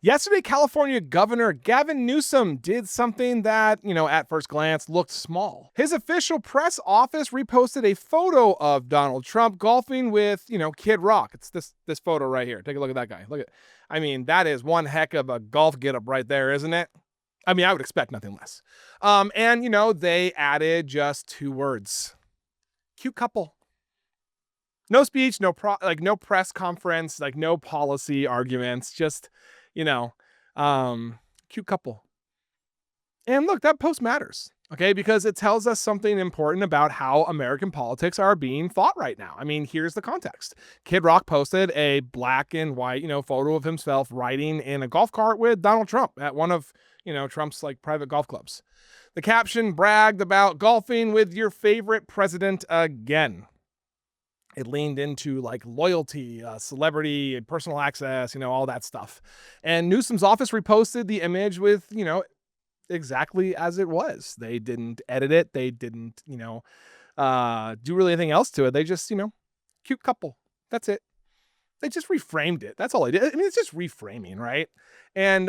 Yesterday, California Governor Gavin Newsom did something that, at first glance looked small. His official press office reposted a photo of Donald Trump golfing with, Kid Rock. It's this photo right here. Take a look at that guy. That is one heck of a golf getup right there, isn't it? I would expect nothing less. They added just 2 words. Cute couple. No speech, no press conference, like no policy arguments, just, you know, cute couple. And look, that post matters, okay? Because it tells us something important about how American politics are being fought right now. Here's the context. Kid Rock posted a black and white, photo of himself riding in a golf cart with Donald Trump at one of, Trump's like private golf clubs. The caption bragged about golfing with your favorite president again. It leaned into like loyalty, celebrity, personal access, all that stuff. And Newsom's office reposted the image with, exactly as it was. They didn't edit it. They didn't, do really anything else to it. They just, cute couple. That's it. They just reframed it. That's all they did. It's just reframing, right? And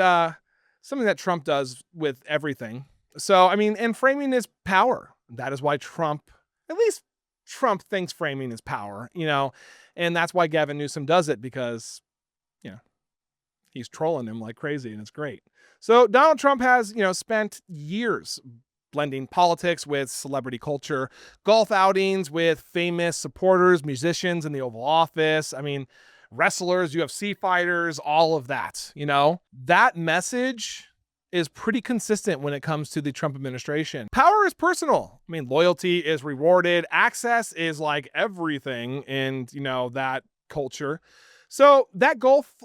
something that Trump does with everything. So, and framing is power. That is why Trump, at least Trump thinks framing is power, and that's why Gavin Newsom does it, because, he's trolling him like crazy, and it's great. So Donald Trump has, spent years blending politics with celebrity culture, golf outings with famous supporters, musicians in the Oval Office. Wrestlers, UFC fighters, all of that, that message is pretty consistent when it comes to the Trump administration. Power is personal. Loyalty is rewarded. Access is like everything in, that culture. So that golf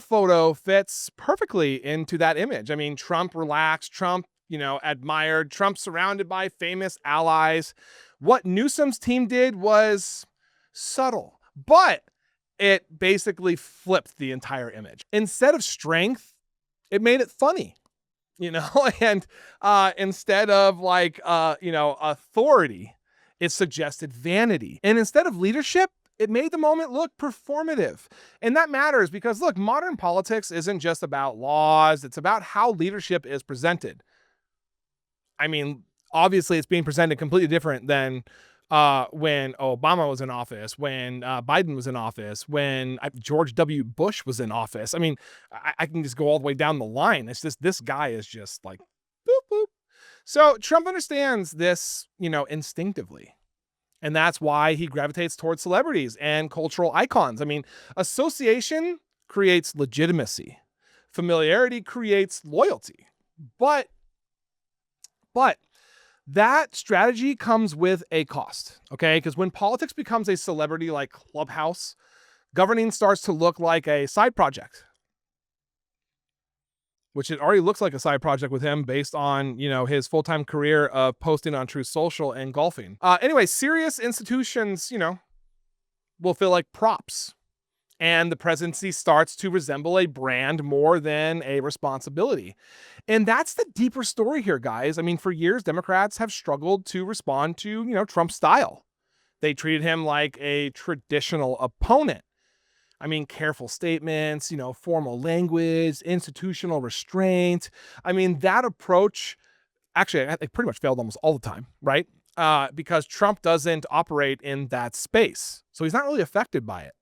photo fits perfectly into that image. Trump relaxed, Trump, admired, Trump surrounded by famous allies. What Newsom's team did was subtle, but it basically flipped the entire image. Instead of strength, it made it funny. And instead of authority, it suggested vanity. And instead of leadership, it made the moment look performative. And that matters because, look, modern politics isn't just about laws. It's about how leadership is presented. Obviously, it's being presented completely different than when Obama was in office, when Biden was in office, when George W. Bush was in office. I can just go all the way down the line. It's just, this guy is just like, boop, boop. So Trump understands this, instinctively. And that's why he gravitates towards celebrities and cultural icons. Association creates legitimacy. Familiarity creates loyalty. But that strategy comes with a cost, okay? Because when politics becomes a celebrity like Clubhouse, governing starts to look like a side project, which it already looks like a side project with him based on, his full-time career of posting on Truth Social and golfing. Anyway, serious institutions, will feel like props. And the presidency starts to resemble a brand more than a responsibility. And that's the deeper story here, guys. For years, Democrats have struggled to respond to, Trump's style. They treated him like a traditional opponent. Careful statements, formal language, institutional restraint. That approach, actually, it pretty much failed almost all the time, right? Because Trump doesn't operate in that space. So he's not really affected by it.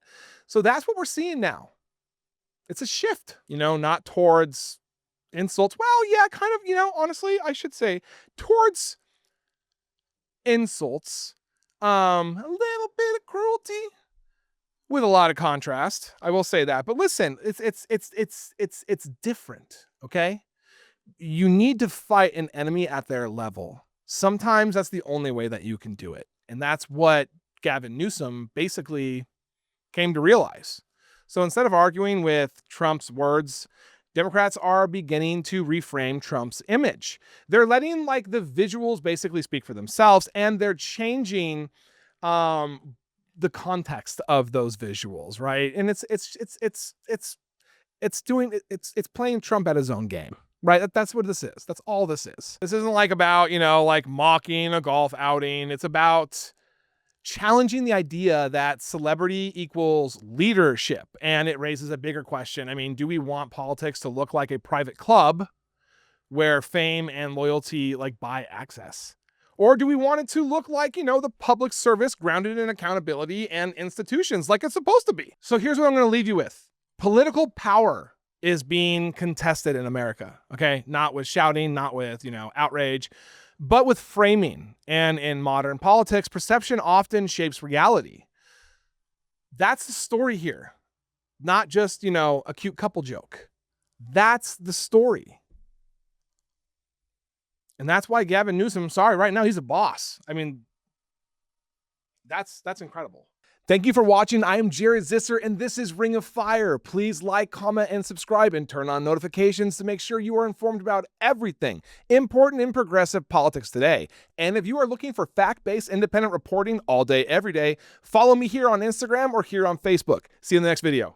So that's what we're seeing now. It's a shift, not towards insults. Well, yeah, kind of, honestly, I should say towards insults, a little bit of cruelty with a lot of contrast. I will say that. But listen, it's different, okay? You need to fight an enemy at their level. Sometimes that's the only way that you can do it. And that's what Gavin Newsom basically came to realize. So instead of arguing with Trump's words, Democrats are beginning to reframe Trump's image. They're letting the visuals basically speak for themselves, and they're changing the context of those visuals, right? And it's playing Trump at his own game. Right? That's what this is. That's all this is. This isn't about, mocking a golf outing. It's about challenging the idea that celebrity equals leadership. And it raises a bigger question. I mean, do we want politics to look like a private club where fame and loyalty like buy access? Or do we want it to look like, the public service grounded in accountability and institutions like it's supposed to be? So here's what I'm going to leave you with. Political power is being contested in America, okay? Not with shouting, not with, outrage, but with framing. And in modern politics, perception often shapes reality. That's the story here. Not just, a cute couple joke. That's the story. And that's why Gavin Newsom, sorry, right now he's a boss. I mean, that's incredible. Thank you for watching. I am Jared Zisser, and this is Ring of Fire. Please like, comment, and subscribe, and turn on notifications to make sure you are informed about everything important in progressive politics today. And if you are looking for fact-based independent reporting all day, every day, follow me here on Instagram or here on Facebook. See you in the next video.